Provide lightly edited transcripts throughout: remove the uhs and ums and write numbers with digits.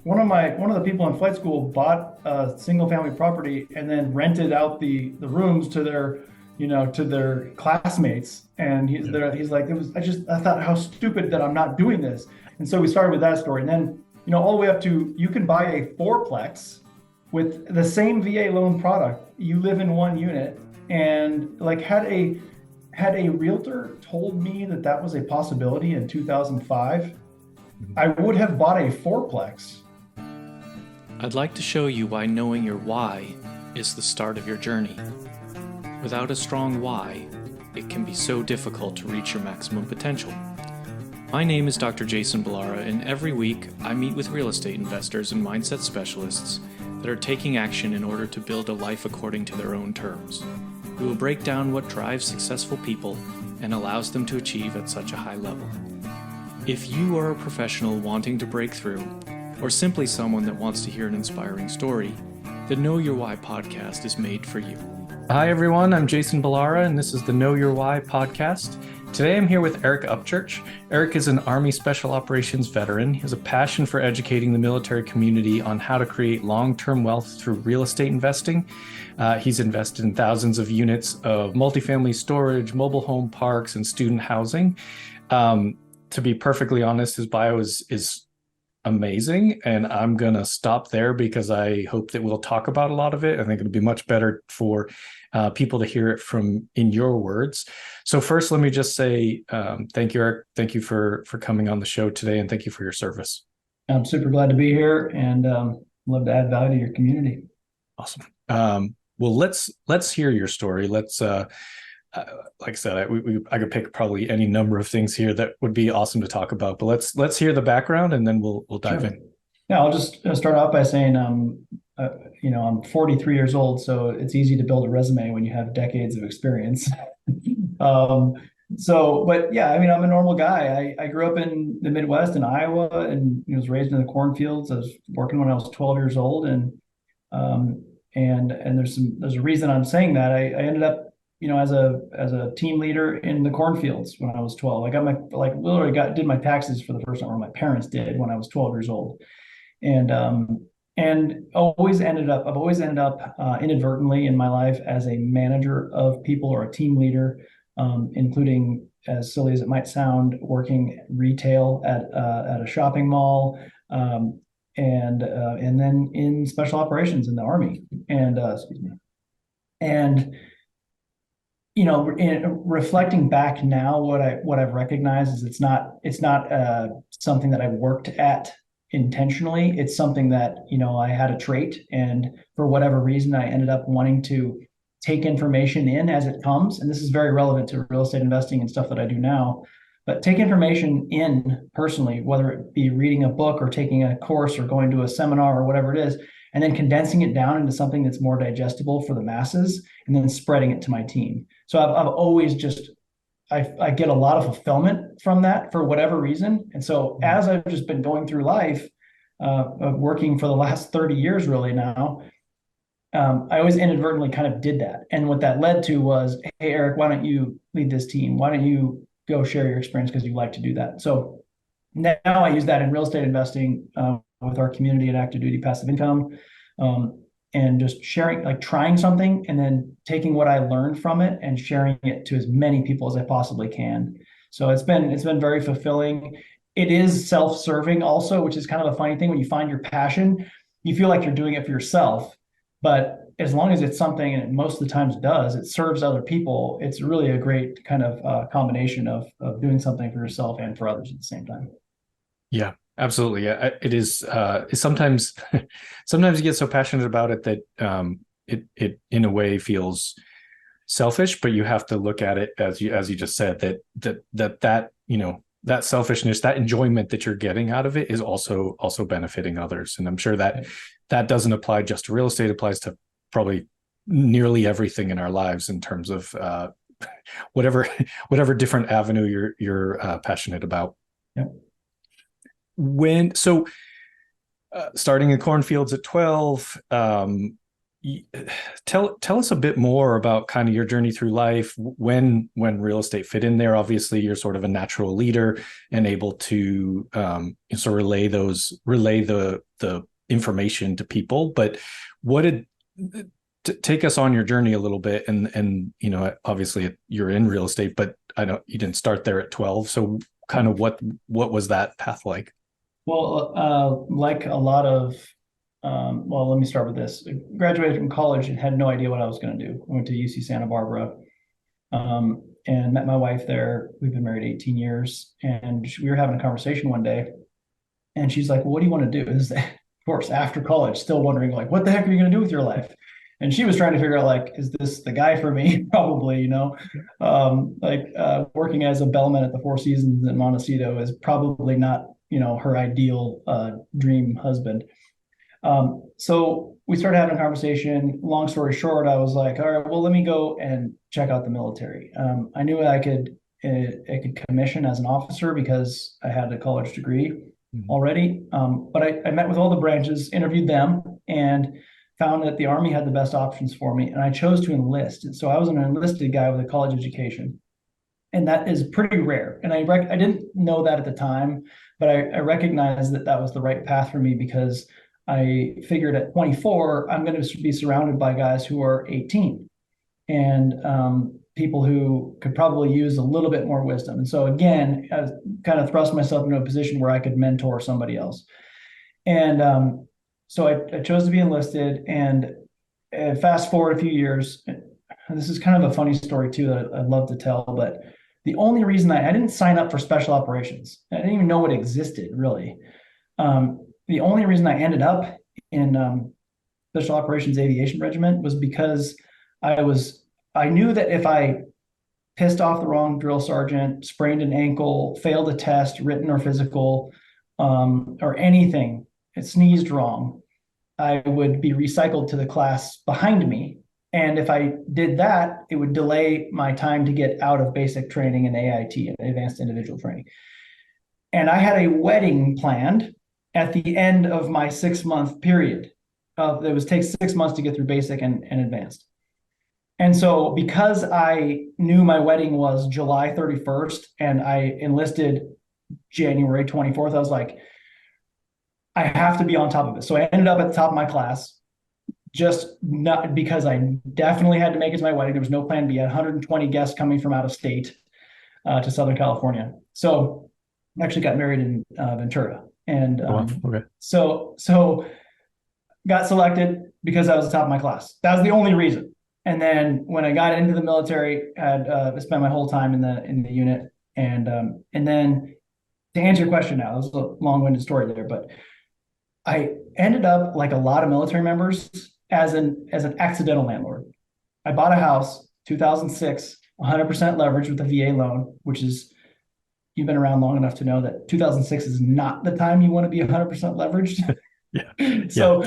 one of the people in flight school bought a single family property and then rented out the rooms to their, to their classmates. And he's like, I thought how stupid that I'm not doing this. And so we started with that story. And then, all the way up to, you can buy a fourplex with the same VA loan product. You live in one unit, and like had a realtor told me that that was a possibility in 2005, I would have bought a fourplex. I'd like to show you why knowing your why is the start of your journey. Without a strong why, it can be so difficult to reach your maximum potential. My name is Dr. Jason Ballara, and every week I meet with real estate investors and mindset specialists that are taking action in order to build a life according to their own terms. We will break down what drives successful people and allows them to achieve at such a high level. If you are a professional wanting to break through, or simply someone that wants to hear an inspiring story, the Know Your Why podcast is made for you. Hi everyone, I'm Jason Ballara, and this is the Know Your Why podcast. Today I'm here with Eric Upchurch. Eric is an Army Special Operations veteran. He has a passion for educating the military community on how to create long-term wealth through real estate investing. He's invested in thousands of units of multifamily storage, mobile home parks, and student housing. To be perfectly honest, his bio is amazing, and I'm going to stop there because I hope that we'll talk about a lot of it. I think it'll be much better for people to hear it from in your words. So first, let me just say thank you, Eric. Thank you for coming on the show today, and thank you for your service. I'm super glad to be here, and love to add value to your community. Awesome. Well, let's hear your story. Let's like I said, I could pick probably any number of things here that would be awesome to talk about, but let's hear the background, and then we'll dive in. Yeah, I'll just start off by saying, I'm 43 years old, so it's easy to build a resume when you have decades of experience. But yeah, I mean, I'm a normal guy. I grew up in the Midwest in Iowa, and was raised in the cornfields. I was working when I was 12 years old, and there's a reason I'm saying that. I ended up, as a team leader in the cornfields when I was 12. I got did my taxes for the first time, or my parents did, when I was 12 years old. And I've always ended up inadvertently in my life as a manager of people or a team leader, including, as silly as it might sound, working retail at a shopping mall, and then in special operations in the Army. Reflecting back now, what I've recognized is it's not something that I worked at intentionally. It's something that, I had a trait, and for whatever reason, I ended up wanting to take information in as it comes. And this is very relevant to real estate investing and stuff that I do now. But take information in personally, whether it be reading a book or taking a course or going to a seminar or whatever it is, and then condensing it down into something that's more digestible for the masses, and then spreading it to my team. So I've always I get a lot of fulfillment from that for whatever reason. And so as I've just been going through life, working for the last 30 years really now, I always inadvertently kind of did that. And what that led to was, hey, Eric, why don't you lead this team? Why don't you go share your experience, because you like to do that? So now I use that in real estate investing with our community and active duty passive income, and just sharing, like trying something and then taking what I learned from it and sharing it to as many people as I possibly can. So it's been very fulfilling. It is self-serving also, which is kind of a funny thing. When you find your passion, you feel like you're doing it for yourself, but as long as it's something, and it most of the times does, it serves other people, it's really a great kind of combination of doing something for yourself and for others at the same time. Yeah, absolutely. Yeah, it is. Sometimes you get so passionate about it that it in a way feels selfish, but you have to look at it as you just said, that selfishness, that enjoyment that you're getting out of it is also benefiting others. And I'm sure that doesn't apply just to real estate, it applies to probably nearly everything in our lives in terms of whatever different avenue you're passionate about. Yeah. Starting in cornfields at 12, tell us a bit more about kind of your journey through life, when real estate fit in there. Obviously, you're sort of a natural leader and able to sort of relay the information to people. But what did take us on your journey a little bit, and obviously you're in real estate, but I know you didn't start there at 12. So kind of what was that path like? Well, like a lot of, well, let me start with this. I graduated from college and had no idea what I was going to do. I went to UC Santa Barbara, and met my wife there. We've been married 18 years, and we were having a conversation one day, and she's like, well, what do you want to do? This is, of course, after college, still wondering, like, what the heck are you going to do with your life? And she was trying to figure out, like, is this the guy for me? Probably, working as a bellman at the Four Seasons in Montecito is probably not, her ideal dream husband. So we started having a conversation. Long story short, I was like, all right, well, let me go and check out the military. I knew I could commission as an officer because I had a college degree already. But I met with all the branches, interviewed them, and found that the Army had the best options for me. And I chose to enlist. And so I was an enlisted guy with a college education. And that is pretty rare. And I didn't know that at the time, but I recognized that that was the right path for me, because I figured at 24, I'm going to be surrounded by guys who are 18 and people who could probably use a little bit more wisdom. And so again, I kind of thrust myself into a position where I could mentor somebody else. And so I chose to be enlisted, and fast forward a few years. This is kind of a funny story too that I'd love to tell, but the only reason I didn't sign up for special operations, I didn't even know it existed really. The only reason I ended up in Special Operations Aviation Regiment was because I knew that if I pissed off the wrong drill sergeant, sprained an ankle, failed a test, written or physical, or anything, it sneezed wrong, I would be recycled to the class behind me. And if I did that, it would delay my time to get out of basic training and AIT, and advanced individual training. And I had a wedding planned at the end of my 6-month period. It takes 6 months to get through basic and advanced. And so because I knew my wedding was July 31st and I enlisted January 24th, I was like, I have to be on top of it. So I ended up at the top of my class, just not because I definitely had to make it to my wedding. There was no plan B. I had 120 guests coming from out of state to Southern California. So I actually got married in Ventura. And Okay. So got selected because I was the top of my class. That was the only reason. And then when I got into the military, I spent my whole time in the unit. And then to answer your question now, this is a long-winded story there, but I ended up, like a lot of military members, as an accidental landlord. I bought a house, 2006, 100% leverage with a VA loan, which is, you've been around long enough to know that 2006 is not the time you want to be 100% leveraged. Yeah. So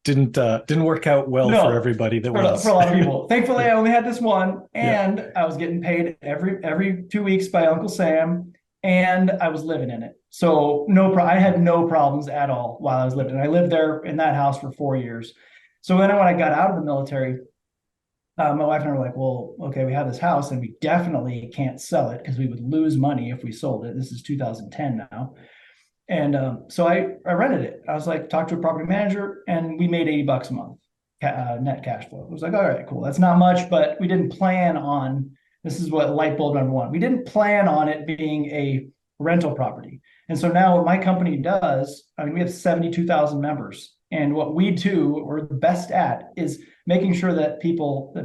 didn't work out well for everybody that was. For a lot of people. Thankfully, I only had this one, and I was getting paid every 2 weeks by Uncle Sam, and I was living in it. So I had no problems at all while I was living. I lived there in that house for 4 years. So then when I got out of the military, my wife and I were like, well, okay, we have this house and we definitely can't sell it because we would lose money if we sold it. This is 2010 now. And so I rented it. I was like, talked to a property manager, and we made $80 a month net cash flow. It was like, all right, cool. That's not much, but we didn't plan on, this is what light bulb number one. We didn't plan on it being a rental property. And so now what my company does, we have 72,000 members. And what we do, we're the best at, is making sure that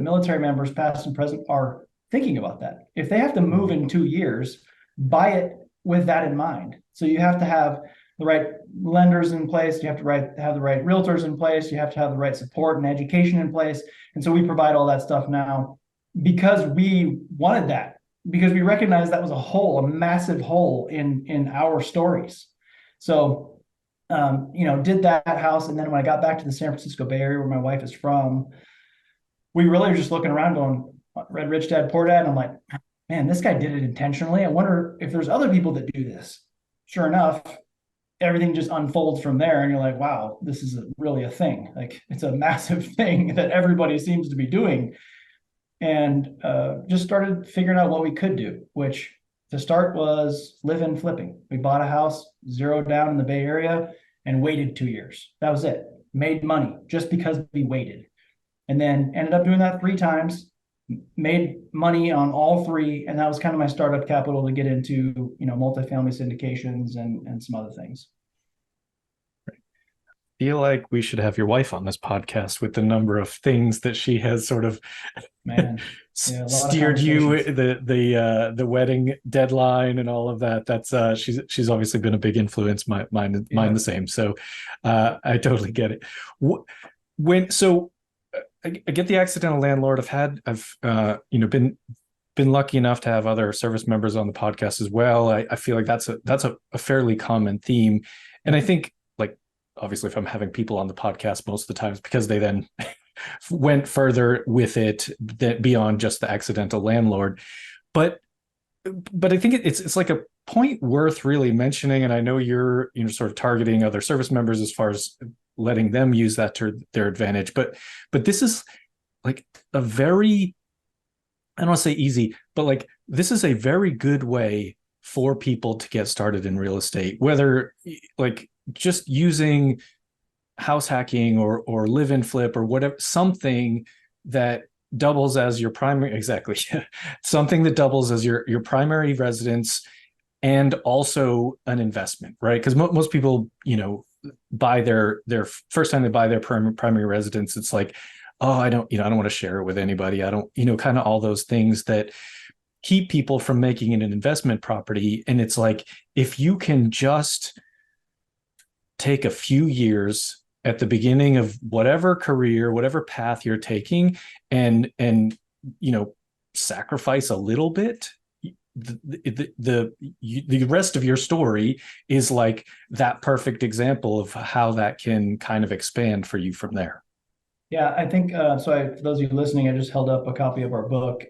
military members, past and present, are thinking about that. If they have to move in 2 years, buy it with that in mind. So you have to have the right lenders in place. You have to have the right realtors in place. You have to have the right support and education in place. And so we provide all that stuff now because we wanted that, because we recognized that was a massive hole in our stories. So did that house. And then when I got back to the San Francisco Bay Area, where my wife is from, we really were just looking around going, Red Rich Dad, Poor Dad. And I'm like, man, this guy did it intentionally. I wonder if there's other people that do this. Sure enough, everything just unfolds from there. And you're like, wow, this is really a thing. Like it's a massive thing that everybody seems to be doing. And just started figuring out what we could do, which to start was live in flipping. We bought a house, zeroed down in the Bay Area, and waited 2 years. That was it. Made money just because we waited. And then ended up doing that 3 times, made money on all three. And that was kind of my startup capital to get into, multifamily syndications and some other things. Feel like we should have your wife on this podcast with the number of things that she has sort of steered you, the wedding deadline and all of that. That's she's obviously been a big influence. Mine the same. So I totally get it. I get the accidental landlord. I've been lucky enough to have other service members on the podcast as well. I feel like that's a fairly common theme, and I think, like, obviously if I'm having people on the podcast most of the times because they then went further with it beyond just the accidental landlord, but I think it's like a point worth really mentioning, and I know you're sort of targeting other service members as far as letting them use that to their advantage, but this is like a very, I don't want to say easy, but like this is a very good way for people to get started in real estate, whether like just using house hacking or live and flip or whatever, something that doubles as your primary, exactly, something that doubles as your primary residence and also an investment, right? Because most people, buy their first time they buy their primary residence, it's like, oh, I don't want to share it with anybody. I don't, kind of all those things that keep people from making it an investment property. And it's like, if you can just take a few years at the beginning of whatever career, whatever path you're taking, and sacrifice a little bit, the rest of your story is like that perfect example of how that can kind of expand for you from there. Yeah, I think for those of you listening, I just held up a copy of our book,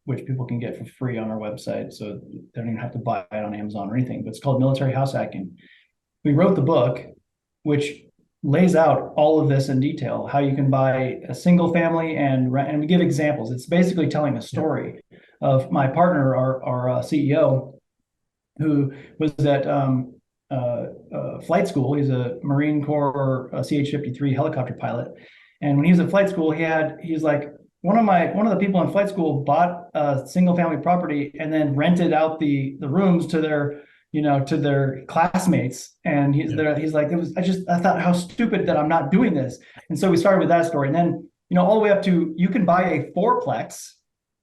which people can get for free on our website. So they don't even have to buy it on Amazon or anything, but it's called Military House Hacking. We wrote the book, which lays out all of this in detail, how you can buy a single family and we give examples. It's basically telling a story of my partner, our CEO, who was at flight school. He's a Marine Corps CH-53 helicopter pilot. And when he was at flight school, he's like, one of the people in flight school bought a single family property and then rented out the rooms to their classmates. And he's like, I thought how stupid that I'm not doing this. And so we started with that story. And then, all the way up to, you can buy a fourplex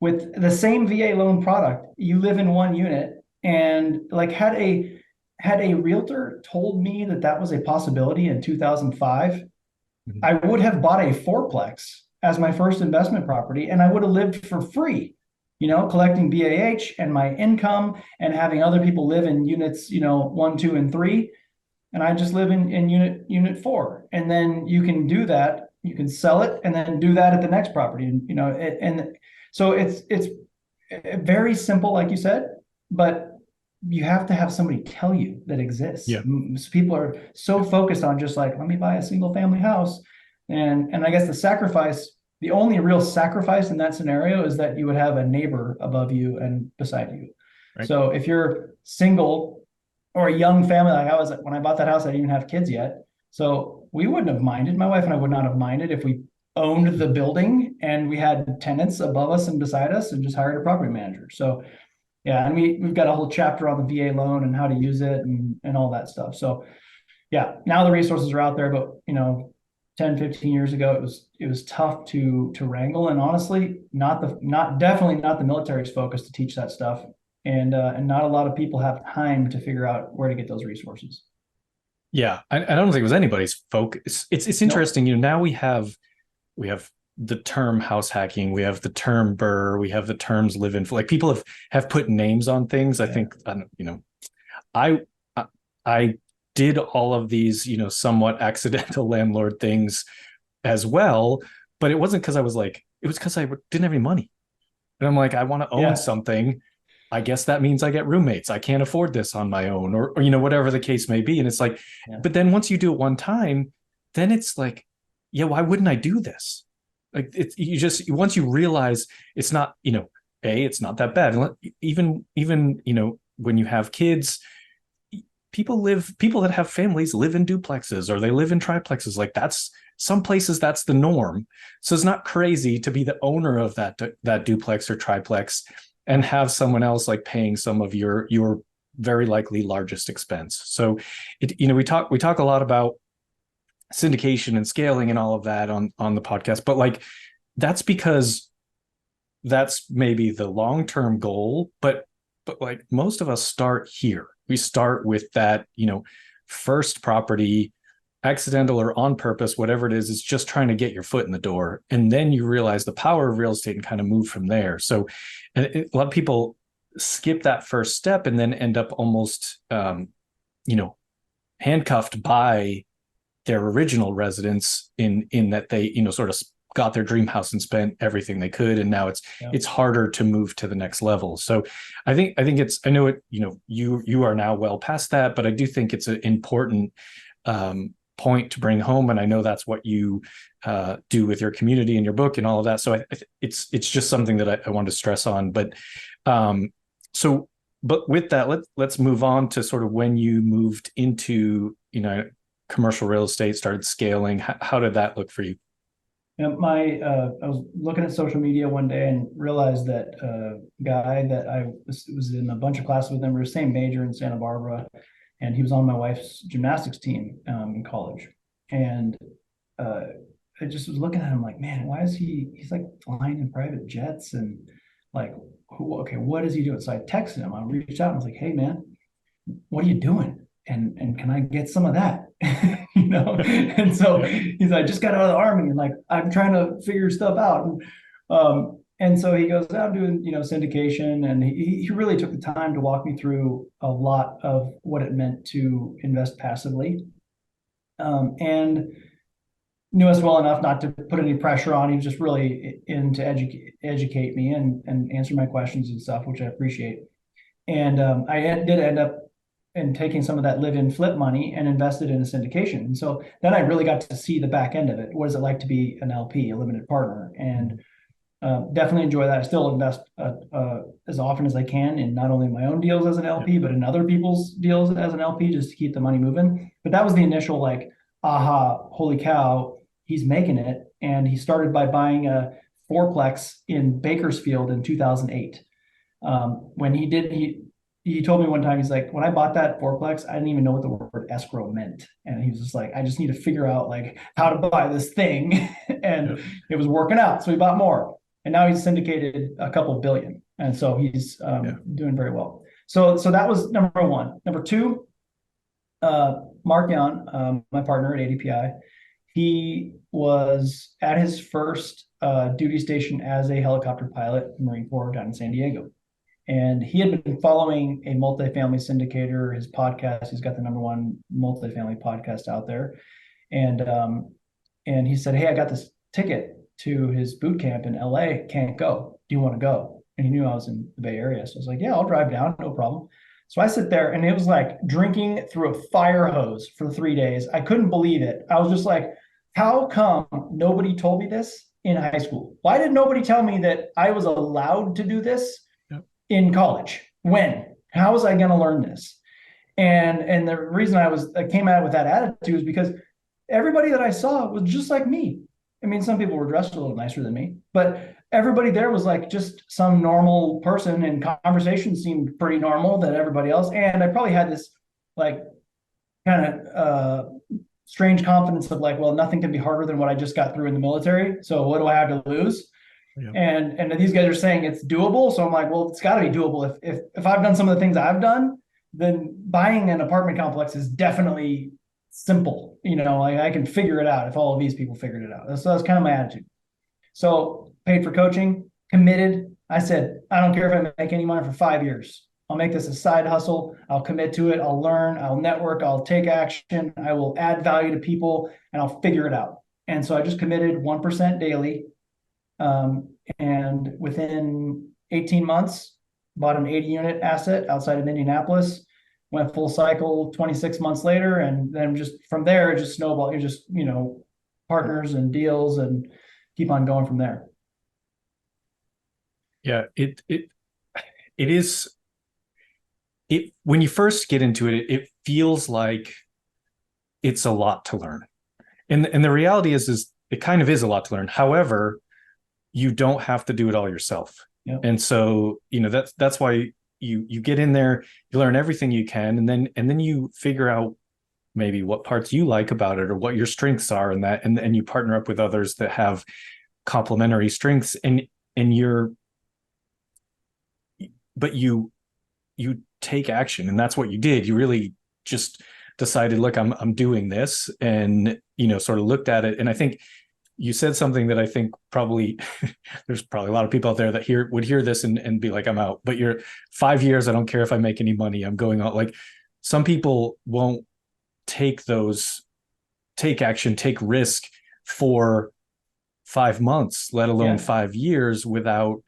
with the same VA loan product. You live in one unit, and like had a realtor told me that was a possibility in 2005, I would have bought a fourplex as my first investment property, and I would have lived for free, collecting BAH and my income and having other people live in units, 1, 2, and 3. And I just live in unit 4. And then you can do that. You can sell it and then do that at the next property. And so it's very simple, like you said, but you have to have somebody tell you that exists. Yeah. People are so focused on just like, let me buy a single family house. And I guess the only real sacrifice in that scenario is that you would have a neighbor above you and beside you. Right. So if you're single or a young family, like I was, when I bought that house, I didn't even have kids yet. So we wouldn't have minded. My wife and I would not have minded if we owned the building and we had tenants above us and beside us and just hired a property manager. So yeah, and we've got a whole chapter on the VA loan and how to use it and all that stuff. So yeah, now the resources are out there, but 10, 15 years ago, it was tough to wrangle. And honestly, definitely not the military's focus to teach that stuff. And not a lot of people have time to figure out where to get those resources. Yeah, I don't think it was anybody's focus. It's interesting. Nope. Now we have the term house hacking, we have the term BRRRR, we have the terms live in, like people have put names on things. I think, I did all of these, somewhat accidental landlord things as well, but it wasn't because it was because I didn't have any money. And I'm like, I want to own something. I guess that means I get roommates. I can't afford this on my own, or whatever the case may be. And it's like, Yeah. but then once you do it one time, then it's like, yeah, why wouldn't I do this? Like you just, once you realize it's not, it's not that bad. Even, when you have kids, people that have families live in duplexes or they live in triplexes. Like that's, some places that's the norm. So it's not crazy to be the owner of that duplex or triplex and have someone else like paying some of your very likely largest expense. So we talk a lot about syndication and scaling and all of that on the podcast, but like that's because that's maybe the long-term goal, but like most of us start here. We start with that, first property, accidental or on purpose, whatever it is, it's just trying to get your foot in the door. And then you realize the power of real estate and kind of move from there. So a lot of people skip that first step and then end up almost, handcuffed by their original residence in that they, sort of got their dream house and spent everything they could. And now it's harder to move to the next level. So I think I know it, you are now well past that, but I do think it's an important, point to bring home. And I know that's what you do with your community and your book and all of that. So it's just something that I want to stress on. But but with that, let's move on to sort of when you moved into, commercial real estate, started scaling. How did that look for you? I was looking at social media one day and realized that guy that I was in a bunch of classes with him. We were the same major in Santa Barbara, and he was on my wife's gymnastics team in college. And I just was looking at him like, man, why is he's like flying in private jets and like, what is he doing? So I texted him. I reached out and I was like, hey, man, what are you doing? And can I get some of that? And so he's like, I just got out of the army and like I'm trying to figure stuff out. And so he goes, I'm doing, syndication. And he really took the time to walk me through a lot of what it meant to invest passively. And knew us well enough not to put any pressure on. He was just really in to educate me and answer my questions and stuff, which I appreciate. And I did end up and taking some of that live-in flip money and invested in a syndication. And so then I really got to see the back end of it. What is it like to be an LP, a limited partner? And definitely enjoy that. I still invest as often as I can in not only my own deals as an LP, but in other people's deals as an LP, just to keep the money moving. But that was the initial like, aha, holy cow, he's making it. And he started by buying a fourplex in Bakersfield in 2008. When he told me one time, he's like, when I bought that fourplex, I didn't even know what the word escrow meant. And he was just like, I just need to figure out like how to buy this thing. And it was working out. So he bought more. And now he's syndicated a couple billion. And so he's doing very well. So that was number one. Number two, Mark Young, my partner at ADPI, he was at his first duty station as a helicopter pilot in the Marine Corps down in San Diego. And he had been following a multifamily syndicator, his podcast. He's got the #1 multifamily podcast out there. And he said, hey, I got this ticket to his boot camp in LA. Can't go. Do you want to go? And he knew I was in the Bay Area. So I was like, yeah, I'll drive down. No problem. So I sit there and it was like drinking through a fire hose for 3 days. I couldn't believe it. I was just like, how come nobody told me this in high school? Why did nobody tell me that I was allowed to do this in college? When? How was I going to learn this? And the reason I came out with that attitude is because everybody that I saw was just like me. I mean, some people were dressed a little nicer than me, but everybody there was like just some normal person, and conversation seemed pretty normal than everybody else. And I probably had this like kind of strange confidence of like, well, nothing can be harder than what I just got through in the military. So what do I have to lose? Yeah. And these guys are saying it's doable. So I'm like, well, it's got to be doable. If I've done some of the things I've done, then buying an apartment complex is definitely simple. I can figure it out if all of these people figured it out. So that's kind of my attitude. So paid for coaching, committed. I said, I don't care if I make any money for 5 years. I'll make this a side hustle. I'll commit to it. I'll learn. I'll network. I'll take action. I will add value to people, and I'll figure it out. And so I just committed 1% daily. And within 18 months, bought an 80 unit asset outside of Indianapolis, went full cycle 26 months later. And then just from there, it just snowballed. You're just, partners and deals and keep on going from there. Yeah, it is, when you first get into it, it feels like it's a lot to learn. And the reality is it kind of is a lot to learn. However, you don't have to do it all yourself. Yep. And so, that's why you get in there, you learn everything you can, and then you figure out maybe what parts you like about it or what your strengths are, and you partner up with others that have complementary strengths, but you take action. And that's what you did. You really just decided, look, I'm doing this, and sort of looked at it. And I think you said something that I think probably there's probably a lot of people out there that would hear this and be like, I'm out. But you're 5 years, I don't care if I make any money, I'm going out. Like, some people won't take action, take risk for 5 months, let alone 5 years without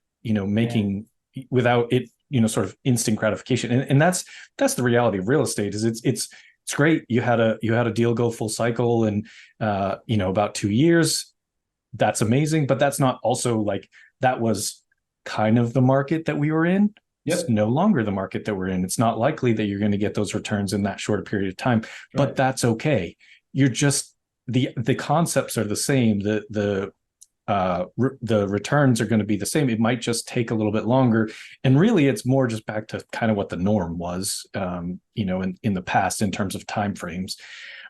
without it, sort of instant gratification. And that's the reality of real estate. Is it's great. You had a deal go full cycle in about 2 years. That's amazing. But that's not also like, that was kind of the market that we were in. Yep. It's no longer the market that we're in. It's not likely that you're going to get those returns in that short period of time, but that's okay. You're just, the concepts are the same. The returns are going to be the same. It might just take a little bit longer. And really, it's more just back to kind of what the norm was, in the past in terms of timeframes.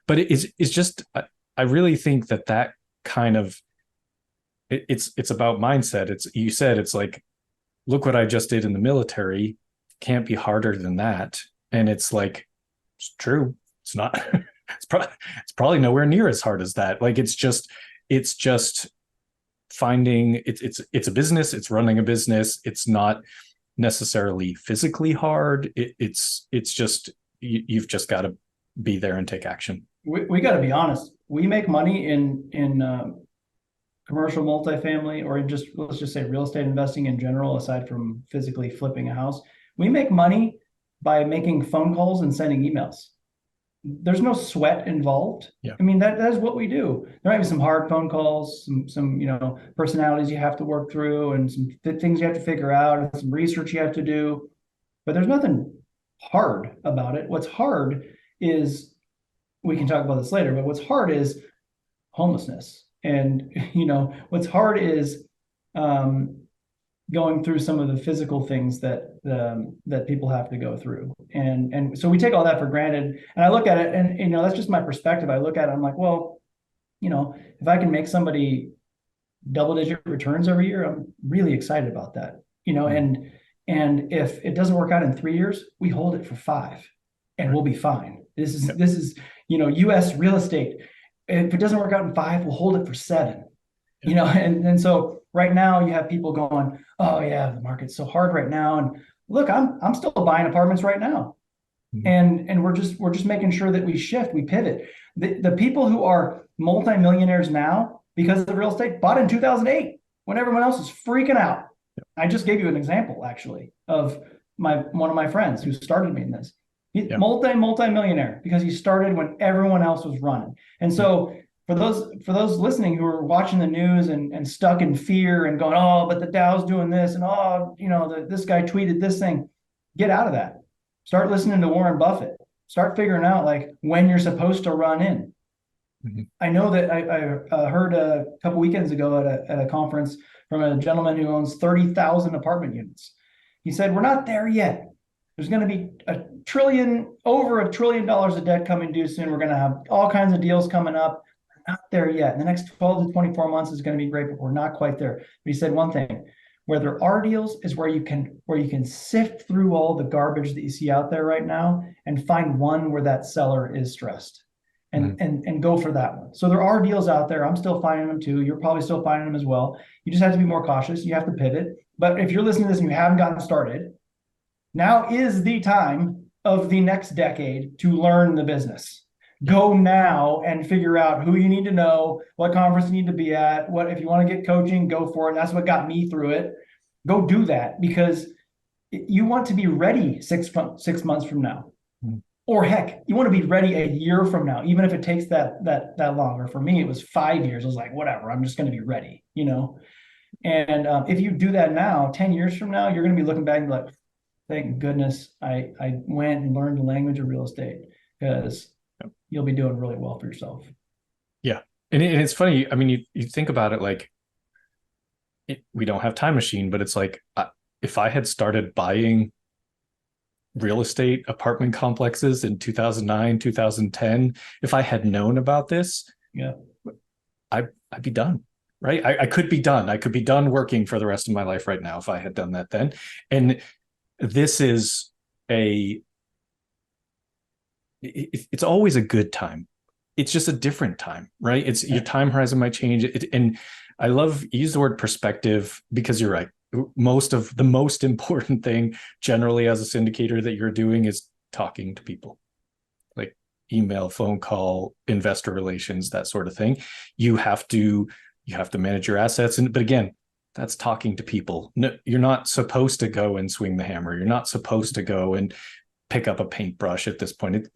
But it's just, I really think that kind of, it's about mindset. You said, it's like, look what I just did in the military. Can't be harder than that. And it's like, it's true. It's not, it's probably nowhere near as hard as that. Like, it's just finding, it's a business, it's running a business. It's not necessarily physically hard. It's just, you've just got to be there and take action. We got to be honest. We make money in commercial multifamily, or let's just say real estate investing in general, aside from physically flipping a house. We make money by making phone calls and sending emails. There's no sweat involved. Yeah. I mean, that is what we do. There might be some hard phone calls, some personalities you have to work through, and some things you have to figure out, and some research you have to do. But there's nothing hard about it. What's hard is, we can talk about this later, but what's hard is homelessness. And, what's hard is going through some of the physical things that people have to go through. And so we take all that for granted. And I look at it, and, that's just my perspective. I look at it, I'm like, well, if I can make somebody double-digit returns every year, I'm really excited about that. And if it doesn't work out in 3 years, we hold it for 5, and we'll be fine. This is U.S. real estate. If it doesn't work out in 5, we'll hold it for 7. And so right now you have people going, oh yeah, the market's so hard right now. And look, I'm still buying apartments right now. Mm-hmm. And we're just making sure that we shift, we pivot. The people who are multimillionaires now because of real estate bought in 2008 when everyone else was freaking out. Yep. I just gave you an example, actually, of one of my friends who started me in this. He's multi-millionaire because he started when everyone else was running. And so for those listening who are watching the news and stuck in fear and going, oh, but the Dow's doing this, and this guy tweeted this thing, get out of that. Start listening to Warren Buffett. Start figuring out like when you're supposed to run in. Mm-hmm. I know that I heard a couple weekends ago at a conference from a gentleman who owns 30,000 apartment units. He said, we're not there yet. There's going to be over $1 trillion of debt coming due soon. We're going to have all kinds of deals coming up. We're not there yet. In the next 12 to 24 months is going to be great, but we're not quite there. But he said one thing: where there are deals is where you can sift through all the garbage that you see out there right now and find one where that seller is stressed, and go for that one. So there are deals out there. I'm still finding them too. You're probably still finding them as well. You just have to be more cautious. You have to pivot. But if you're listening to this and you haven't gotten started, now is the time of the next decade to learn the business. Go now and figure out who you need to know, what conference you need to be at, if you want to get coaching, go for it. That's what got me through it. Go do that, because you want to be ready 6 months from now. Mm. Or heck, you want to be ready a year from now, even if it takes that longer. For me, it was 5 years. I was like, whatever, I'm just going to be ready, And if you do that now, 10 years from now, you're going to be looking back and be like, thank goodness I went and learned the language of real estate, because you'll be doing really well for yourself. Yeah. And it's funny. I mean, you think about it, like, we don't have time machine, but it's like, if I had started buying real estate apartment complexes in 2009, 2010, if I had known about this, I'd be done. Right. I could be done. I could be done working for the rest of my life right now if I had done that then. And this is it's always a good time. It's just a different time, right? It's your time horizon might change. And I use the word perspective, because you're right. The most important thing generally as a syndicator that you're doing is talking to people, like email, phone call, investor relations, that sort of thing. You have to manage your assets. But again, that's talking to people. No, you're not supposed to go and swing the hammer. You're not supposed to go and pick up a paintbrush at this point.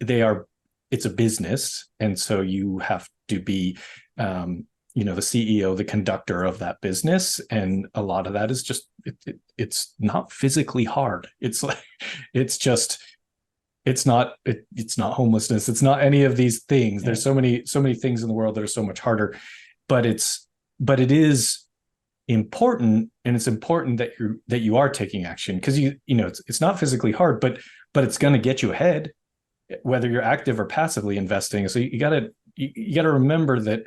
It's a business. And so you have to be, the CEO, the conductor of that business. And a lot of that is just, it's not physically hard. It's like, it's not homelessness. It's not any of these things. There's so many things in the world that are so much harder, but it is important. And it's important that you are taking action, because it's not physically hard, but it's going to get you ahead, whether you're active or passively investing. So you gotta remember that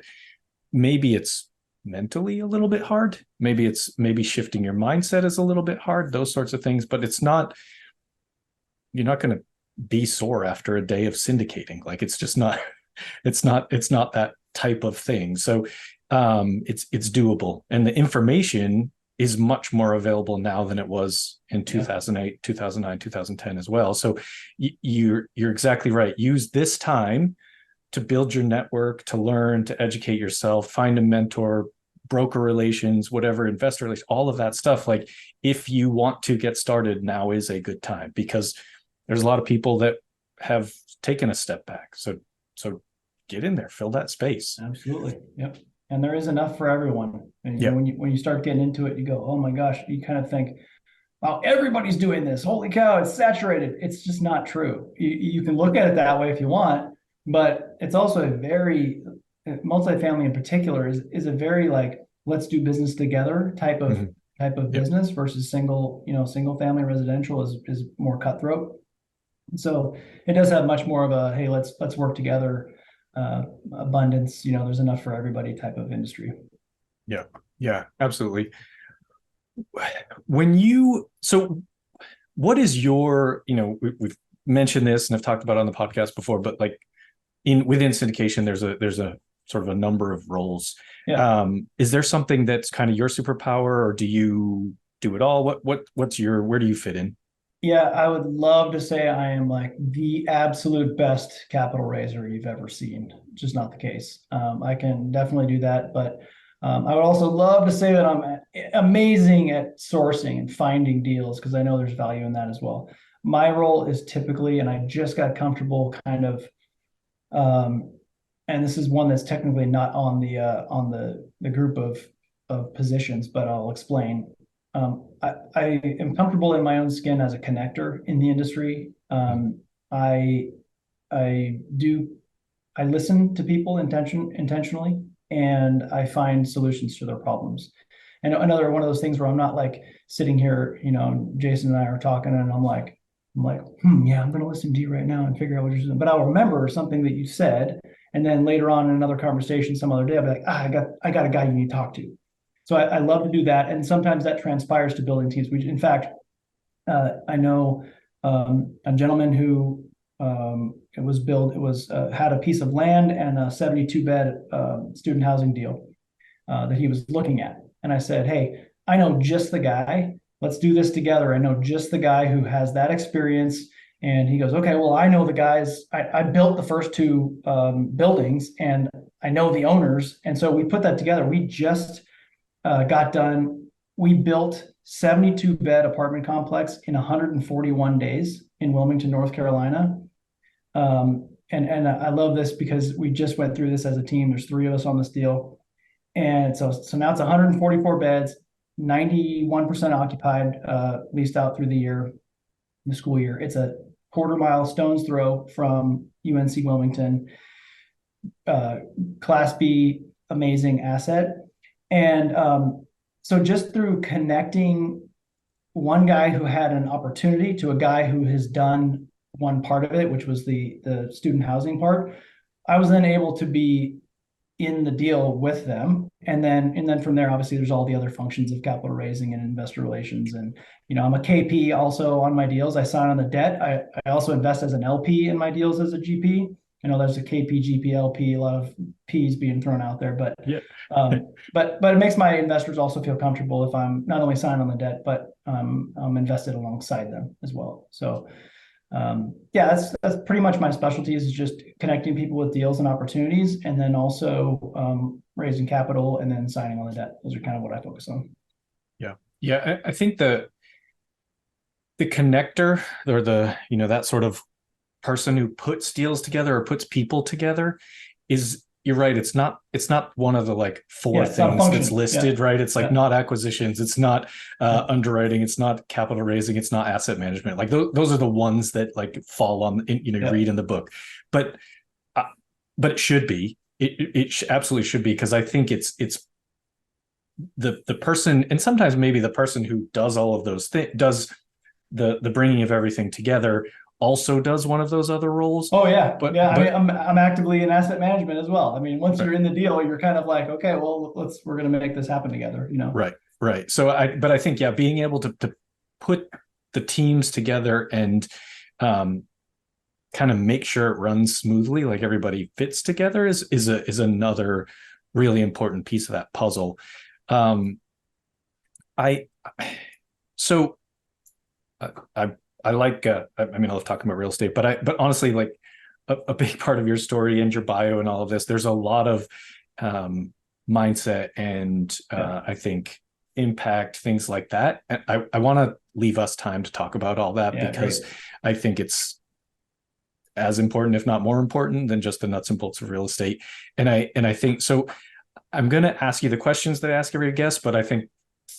maybe it's mentally a little bit hard. Maybe shifting your mindset is a little bit hard, those sorts of things, but you're not going to be sore after a day of syndicating. Like, it's just not, it's not that type of thing. So it's doable. And the information is much more available now than it was in 2008, 2009, 2010 as well. So you're exactly right. Use this time to build your network, to learn, to educate yourself, find a mentor, broker relations, whatever, investor relations, all of that stuff. Like, if you want to get started, now is a good time, because there's a lot of people that have taken a step back. So get in there, fill that space. Absolutely. Yep. And there is enough for everyone. And when you start getting into it, you go, oh my gosh, you kind of think, wow, everybody's doing this. Holy cow, it's saturated. It's just not true. You can look at it that way if you want, but it's also multifamily in particular is a very, like, let's do business together type of business, versus single family residential is more cutthroat. So it does have much more of a, hey, let's work together, abundance, there's enough for everybody type of industry. Yeah, absolutely. So what is your, we've mentioned this and I've talked about it on the podcast before, but like within syndication, there's a sort of a number of roles. Is there something that's kind of your superpower, or do you do it all? Where do you fit in? Yeah, I would love to say I am like the absolute best capital raiser you've ever seen. It's just not the case. I can definitely do that, but I would also love to say that I'm amazing at sourcing and finding deals, because I know there's value in that as well. My role is typically, and I just got comfortable kind of, and this is one that's technically not on the group of positions, but I'll explain. I am comfortable in my own skin as a connector in the industry. I listen to people intentionally, and I find solutions to their problems. And another one of those things where I'm not like sitting here, Jason and I are talking, and I'm like, yeah, I'm going to listen to you right now and figure out what you're doing. But I'll remember something that you said, and then later on in another conversation, some other day, I'll be like, I got a guy you need to talk to. So I love to do that, and sometimes that transpires to building teams. In fact, I know a gentleman who had a piece of land and a 72-bed student housing deal that he was looking at, and I said, "Hey, I know just the guy. Let's do this together. I know just the guy who has that experience." And he goes, "Okay, well, I know the guys. I built the first two buildings, and I know the owners, and so we put that together. We just got done we built 72-bed apartment complex in 141 days in Wilmington, North Carolina. And I love this because we just went through this as a team. There's 3 of us on this deal. And so now it's 144 beds, 91% occupied, leased out through the school year. It's a quarter-mile stone's throw from UNC Wilmington, Class B, amazing asset. And so just through connecting one guy who had an opportunity to a guy who has done one part of it, which was the student housing part, I was then able to be in the deal with them. And then from there, obviously there's all the other functions of capital raising and investor relations. And, I'm a KP also on my deals. I sign on the debt. I also invest as an LP in my deals as a GP. I know there's a KP, GP, LP, a lot of P's being thrown out there, but Yeah. but it makes my investors also feel comfortable if I'm not only signed on the debt, but I'm invested alongside them as well. So that's pretty much my specialty, is just connecting people with deals and opportunities, and then also raising capital and then signing on the debt. Those are kind of what I focus on. Yeah. I think the connector, or that sort of person who puts deals together or puts people together, is, you're right, it's not one of the like 4 things that's listed, right? It's like not acquisitions, it's not underwriting, it's not capital raising, it's not asset management. Like those are the ones that like fall on, read in the book, but it should be, it absolutely should be, because I think it's the person, and sometimes maybe the person who does all of those things, does the bringing of everything together, also does one of those other roles. Oh yeah, but I mean, I'm actively in asset management as well. I mean, once you're in the deal, you're kind of like, okay, well, we're going to make this happen together, Right. So I think, being able to put the teams together and kind of make sure it runs smoothly, like everybody fits together, is another really important piece of that puzzle. I like, I love talking about real estate, but honestly, like a big part of your story and your bio and all of this, there's a lot of mindset and I think impact, things like that. And I want to leave us time to talk about all that, because great. I think it's as important, if not more important, than just the nuts and bolts of real estate. And I think, so I'm going to ask you the questions that I ask every guest, but I think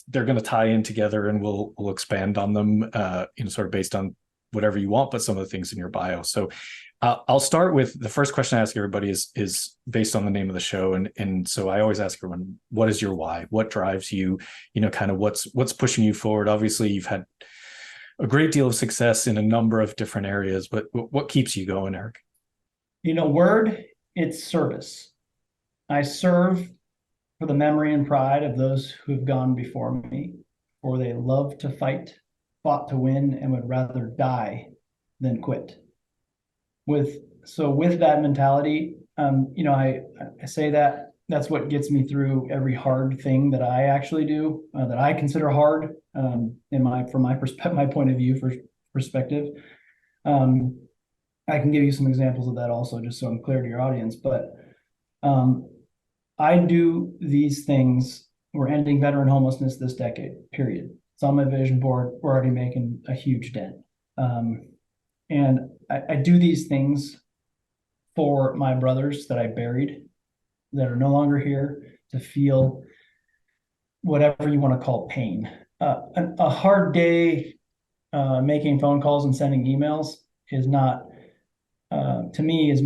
they're going to tie in together, and we'll expand on them, sort of based on whatever you want, but some of the things in your bio. So I'll start with the first question I ask everybody is based on the name of the show. And so I always ask everyone, what is your why? What drives you? Kind of what's pushing you forward? Obviously, you've had a great deal of success in a number of different areas, but what keeps you going, Eric? Word, it's service. I serve for the memory and pride of those who've gone before me, for they love to fight, fought to win, and would rather die than quit. With that mentality, I say that's what gets me through every hard thing that I actually do, that I consider hard, from my point of view, for perspective. I can give you some examples of that also, just so I'm clear to your audience, but I do these things. We're ending veteran homelessness this decade, period. It's on my vision board. We're already making a huge dent. And I do these things for my brothers that I buried, that are no longer here, to feel whatever you want to call pain. A hard day making phone calls and sending emails is not, to me, it's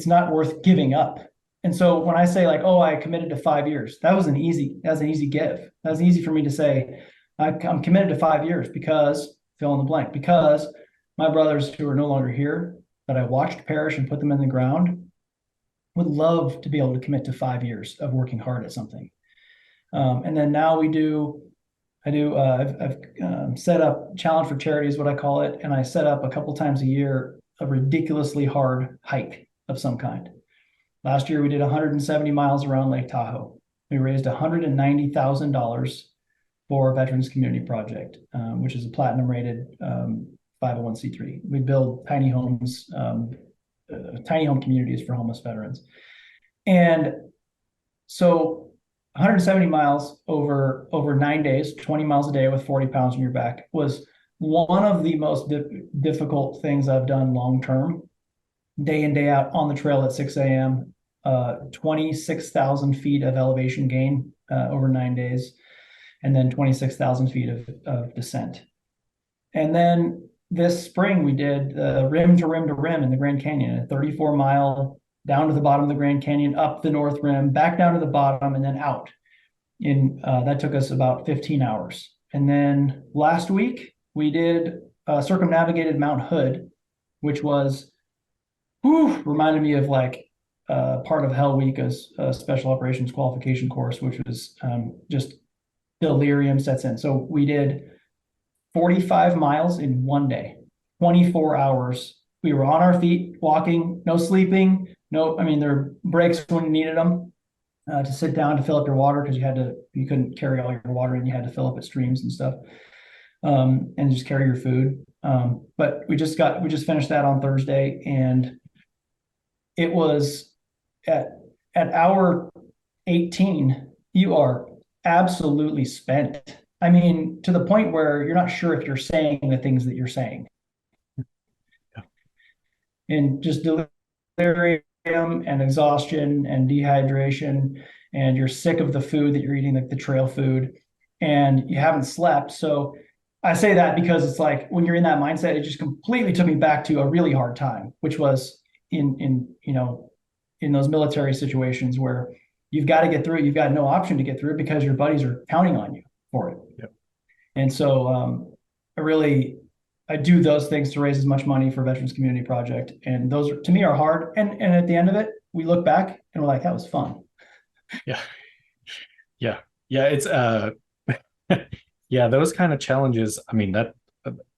not worth giving up. And so when I say, like, oh, I committed to 5 years, that was an easy give. That was easy for me to say. I'm committed to 5 years because, fill in the blank, because my brothers who are no longer here, that I watched perish and put them in the ground, would love to be able to commit to 5 years of working hard at something. And then now I've set up Challenge for Charity is what I call it. And I set up a couple times a year a ridiculously hard hike of some kind. Last year, we did 170 miles around Lake Tahoe. We raised $190,000 for a Veterans Community Project, which is a platinum-rated 501c3. We build tiny homes, tiny home communities for homeless veterans. And so 170 miles over 9 days, 20 miles a day with 40 pounds on your back was one of the most difficult things I've done long term, day in, day out on the trail at 6 a.m., 26,000 feet of elevation gain over 9 days, and then 26,000 feet of descent. And then this spring, we did rim to rim to rim in the Grand Canyon, a 34-mile down to the bottom of the Grand Canyon, up the North Rim, back down to the bottom, and then out. That took us about 15 hours. And then last week, we did circumnavigated Mount Hood, which was, reminded me of like part of Hell Week, as a special operations qualification course, which was just delirium sets in. So we did 45 miles in one day, 24 hours. We were on our feet, walking, no sleeping. No, I mean, there were breaks when you needed them to sit down to fill up your water, because you couldn't carry all your water and you had to fill up at streams and stuff, and just carry your food. But we just finished that on Thursday, and it was at hour 18, you are absolutely spent. I mean, to the point where you're not sure if you're saying the things that you're saying. Yeah. And just delirium and exhaustion and dehydration, and you're sick of the food that you're eating, like the trail food, and you haven't slept. So I say that because it's like when you're in that mindset, it just completely took me back to a really hard time, which was in those military situations where you've got to get through it. You've got no option to get through it because your buddies are counting on you for it. Yep. And so I do those things to raise as much money for Veterans Community Project. And those to me are hard. And at the end of it, we look back and we're like, that was fun. Yeah. Yeah. Yeah. It's yeah, those kind of challenges. I mean,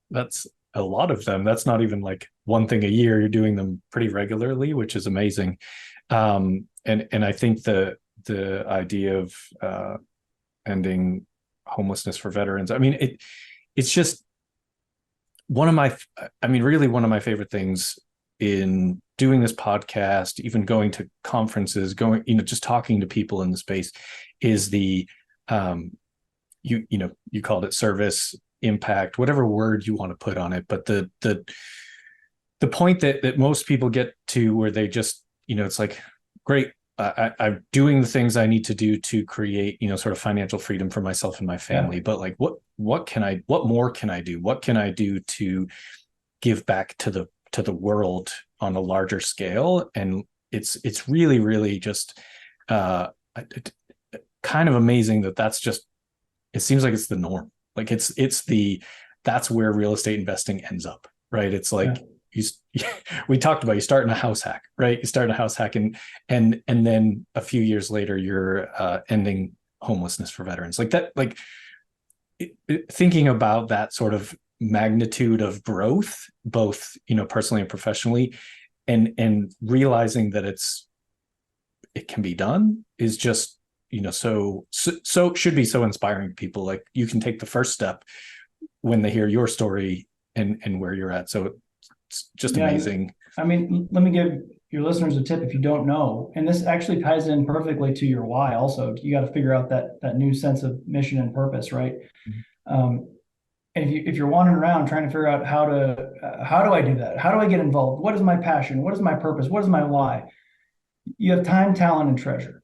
that's a lot of them. That's not even like one thing a year. You're doing them pretty regularly, which is amazing. And I think the idea of ending homelessness for veterans, I mean, it's just one of my favorite things in doing this podcast, even going to conferences, just talking to people in the space, is the you called it service, impact, whatever word you want to put on it, but the point that most people get to where they just, it's like, great, I'm doing the things I need to do to create, sort of financial freedom for myself and my family. Yeah. But like, what more can I do? What can I do to give back to the world on a larger scale? And it's really, really just kind of amazing that's just, it seems like it's the norm. Like that's where real estate investing ends up, right? It's like, we talked about, you start in a house hack, right? You start in a house hack and then a few years later, you're ending homelessness for veterans. Like that, like thinking about that sort of magnitude of growth, both, personally and professionally, and realizing that it can be done is just, so should be so inspiring to people. Like you can take the first step when they hear your story and where you're at. So it's just amazing. I mean, let me give your listeners a tip if you don't know, and this actually ties in perfectly to your why. Also, you got to figure out that new sense of mission and purpose, right? Mm-hmm. And if you're wandering around trying to figure out how do I do that? How do I get involved? What is my passion? What is my purpose? What is my why? You have time, talent, and treasure.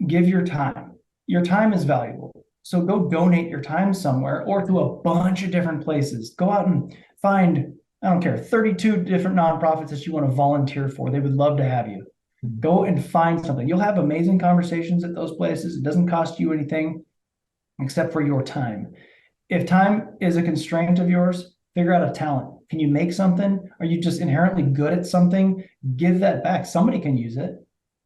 Give your time. Your time is valuable. So go donate your time somewhere or to a bunch of different places. Go out and find, I don't care, 32 different nonprofits that you want to volunteer for. They would love to have you. Mm-hmm. Go and find something. You'll have amazing conversations at those places. It doesn't cost you anything except for your time. If time is a constraint of yours, figure out a talent. Can you make something? Are you just inherently good at something? Give that back. Somebody can use it.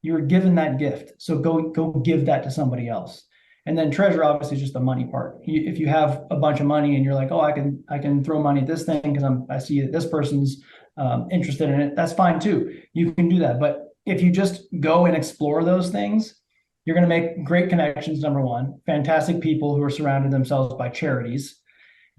You were given that gift. So go give that to somebody else. And then treasure, obviously, is just the money part. If you have a bunch of money and you're like, oh, I can throw money at this thing because I see that this person's interested in it, that's fine too. You can do that. But if you just go and explore those things, you're going to make great connections, number one, fantastic people who are surrounded themselves by charities,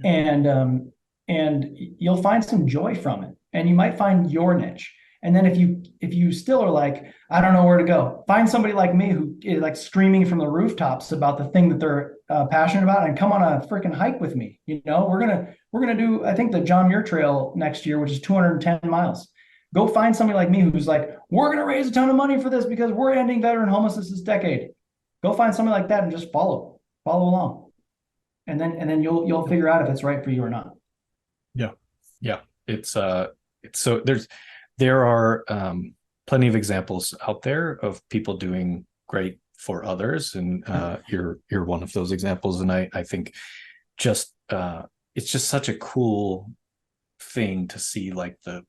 and you'll find some joy from it. And you might find your niche. And then if you still are like, I don't know where to go, find somebody like me who is like screaming from the rooftops about the thing that they're passionate about, and come on a freaking hike with me. We're gonna do, I think, the John Muir Trail next year, which is 210 miles. Go find somebody like me who's like, we're gonna raise a ton of money for this because we're ending veteran homelessness this decade. Go find somebody like that and just follow along, and then you'll figure out if it's right for you or not. Yeah. It's so there are plenty of examples out there of people doing great for others, and you're one of those examples. And I think just it's just such a cool thing to see, like the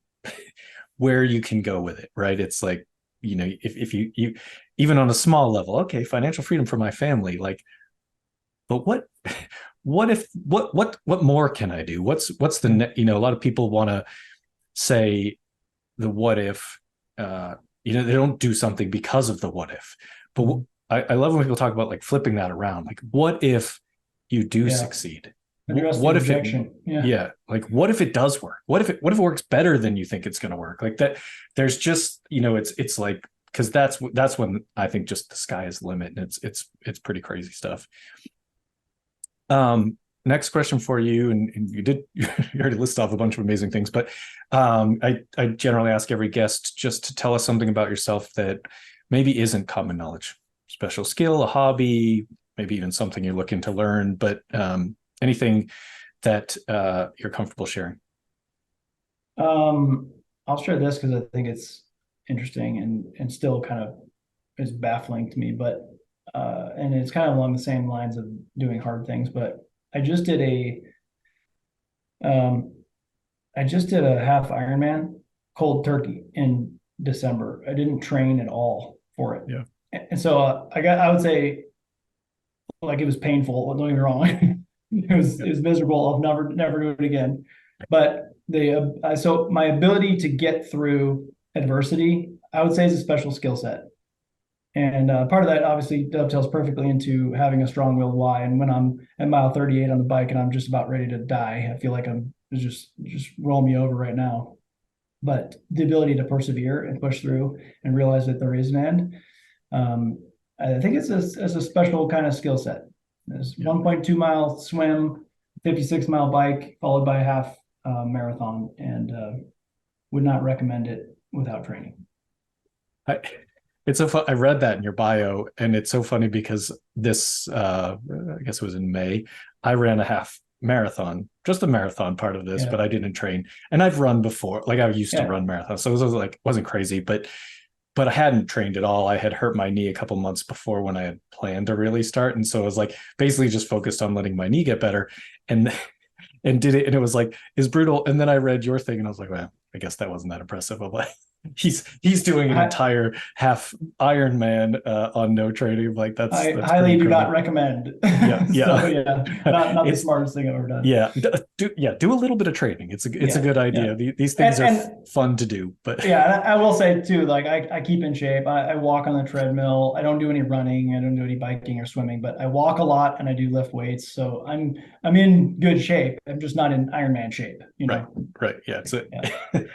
where you can go with it, right? It's like, if you even on a small level, okay, financial freedom for my family, like, but what more can I do? What's the a lot of people want to say the what if, they don't do something because of the what if. But I love when people talk about like flipping that around. Like, what if you do succeed? What if like, what if it does work? What if it works better than you think it's going to work? Like that, there's just, it's like, because that's when I think just the sky is the limit, and it's pretty crazy stuff. Next question for you, and you already listed off a bunch of amazing things, but I generally ask every guest just to tell us something about yourself that maybe isn't common knowledge, special skill, a hobby, maybe even something you're looking to learn, but anything that you're comfortable sharing. I'll share this because I think it's interesting and still kind of is baffling to me, but and it's kind of along the same lines of doing hard things. But I just did a half Ironman cold turkey in December. I didn't train at all for it. Yeah. And so I would say, like, it was painful. Don't get me wrong. It was miserable. I'll never do it again. But so my ability to get through adversity, I would say, is a special skill set. And part of that obviously dovetails perfectly into having a strong-willed why. And when I'm at mile 38 on the bike and I'm just about ready to die, I feel like I'm just roll me over right now. But the ability to persevere and push through and realize that there is an end, I think it's a special kind of skill set. There's 1.2 mile swim, 56 mile bike, followed by a half marathon, and would not recommend it without training. It's so fun. I read that in your bio, and it's so funny because this, I guess it was in May, I ran a half marathon, just a marathon part of this, but I didn't train. And I've run before, like I used to run marathons. So it was like, wasn't crazy, but I hadn't trained at all. I had hurt my knee a couple months before when I had planned to really start. And so I was like, basically just focused on letting my knee get better and did it. And it was like, it's brutal. And then I read your thing and I was like, well, I guess that wasn't that impressive. I'm like, he's doing an entire half Ironman on no training. Like that's highly do not recommend. Yeah, so, not the smartest thing I've ever done. Do a little bit of training. It's a good idea. These things are fun to do. But I will say too, like I keep in shape. I walk on the treadmill. I don't do any running. I don't do any biking or swimming, but I walk a lot and I do lift weights. So I'm in good shape. I'm just not in Ironman shape. Right. Yeah.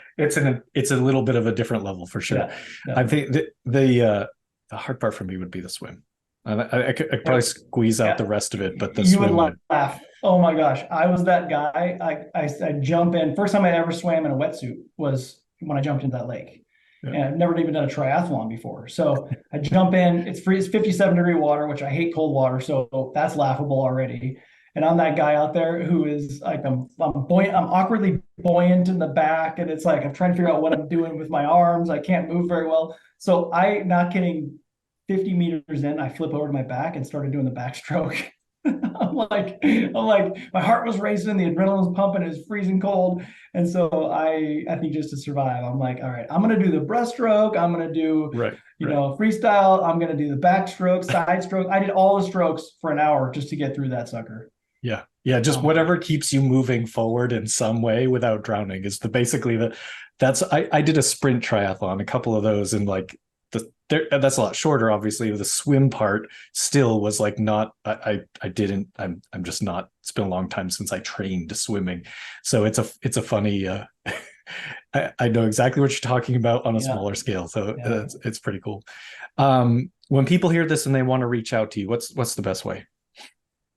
It's a little bit of a different level for sure. I think the hard part for me would be the swim. I could probably squeeze out the rest of it, but the swim would laugh. Oh my gosh, I was that guy. I jump in. First time I ever swam in a wetsuit was when I jumped into that lake. And I've never even done a triathlon before. So I jump in, it's free, it's 57-degree water, which I hate cold water. So that's laughable already. And I'm that guy out there who is like, I'm awkwardly buoyant in the back. And it's like, I'm trying to figure out what I'm doing with my arms. I can't move very well. So not kidding, 50 meters in, I flip over to my back and started doing the backstroke. I'm like, my heart was racing, the adrenaline was pumping, it was freezing cold. And so I think just to survive, I'm like, all right, I'm going to do the breaststroke. I'm going to do, freestyle. I'm going to do the backstroke, side stroke. I did all the strokes for an hour just to get through that sucker. Yeah. Just whatever keeps you moving forward in some way without drowning is I did a sprint triathlon, a couple of those, and like that's a lot shorter. Obviously, the swim part still was like not. I'm just not. It's been a long time since I trained swimming, so it's a funny. I know exactly what you're talking about on a smaller scale. So it's pretty cool. When people hear this and they want to reach out to you, what's the best way?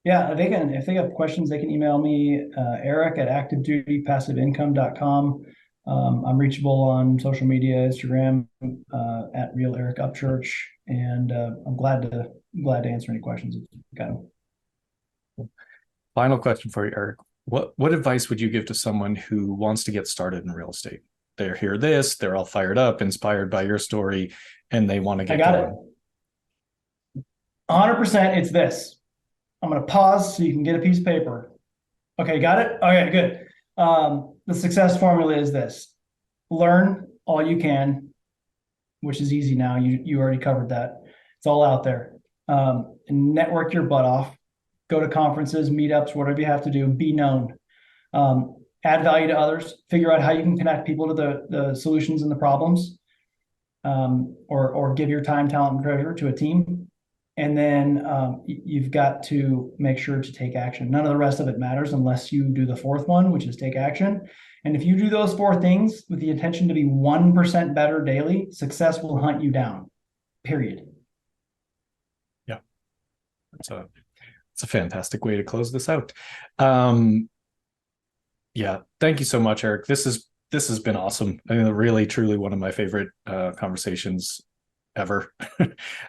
Yeah, if they have questions, they can email me, Eric at activedutypassiveincome.com. I'm reachable on social media, Instagram, at real Eric Upchurch, and I'm glad to answer any questions if you got them. Final question for you, Eric. What advice would you give to someone who wants to get started in real estate? They hear this, they're all fired up, inspired by your story, and they want to get going. It. 100%, it's this. I'm going to pause so you can get a piece of paper. Okay, got it? Okay, good. The success formula is this. Learn all you can, which is easy now. You already covered that. It's all out there. Network your butt off. Go to conferences, meetups, whatever you have to do. Be known. Add value to others. Figure out how you can connect people to the solutions and the problems. Or give your time, talent, and treasure to a team. And then you've got to make sure to take action. None of the rest of it matters unless you do the fourth one, which is take action. And if you do those four things with the intention to be 1% better daily, success will hunt you down, period. Yeah. It's a fantastic way to close this out. Yeah. Thank you so much, Eric. This has been awesome. I mean, really, truly one of my favorite conversations ever.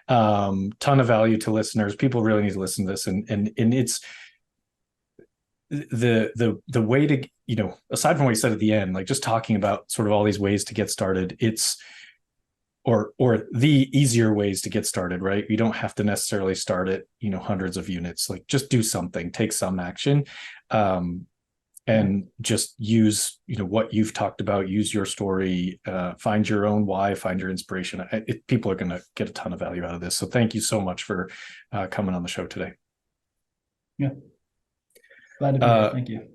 Ton of value to listeners. People really need to listen to this, and it's the way to, aside from what you said at the end, like just talking about sort of all these ways to get started, it's or the easier ways to get started, right? You don't have to necessarily start at hundreds of units. Like just do something, take some action, and just use what you've talked about. Use your story, find your own why, find your inspiration. People are going to get a ton of value out of this. So thank you so much for coming on the show today. Yeah, glad to be here. Thank you,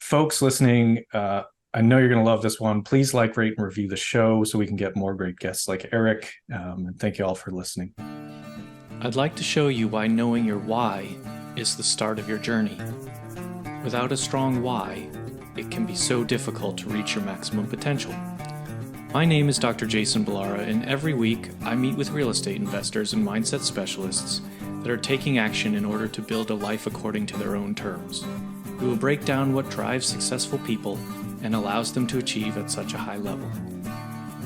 folks listening. I know you're going to love this one. Please like, rate, and review the show so we can get more great guests like Eric. And thank you all for listening. I'd like to show you why knowing your why is the start of your journey. Without a strong why, it can be so difficult to reach your maximum potential. My name is Dr. Jason Ballara, and every week I meet with real estate investors and mindset specialists that are taking action in order to build a life according to their own terms. We will break down what drives successful people and allows them to achieve at such a high level.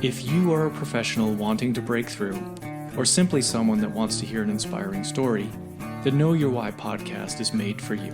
If you are a professional wanting to break through, or simply someone that wants to hear an inspiring story, the Know Your Why podcast is made for you.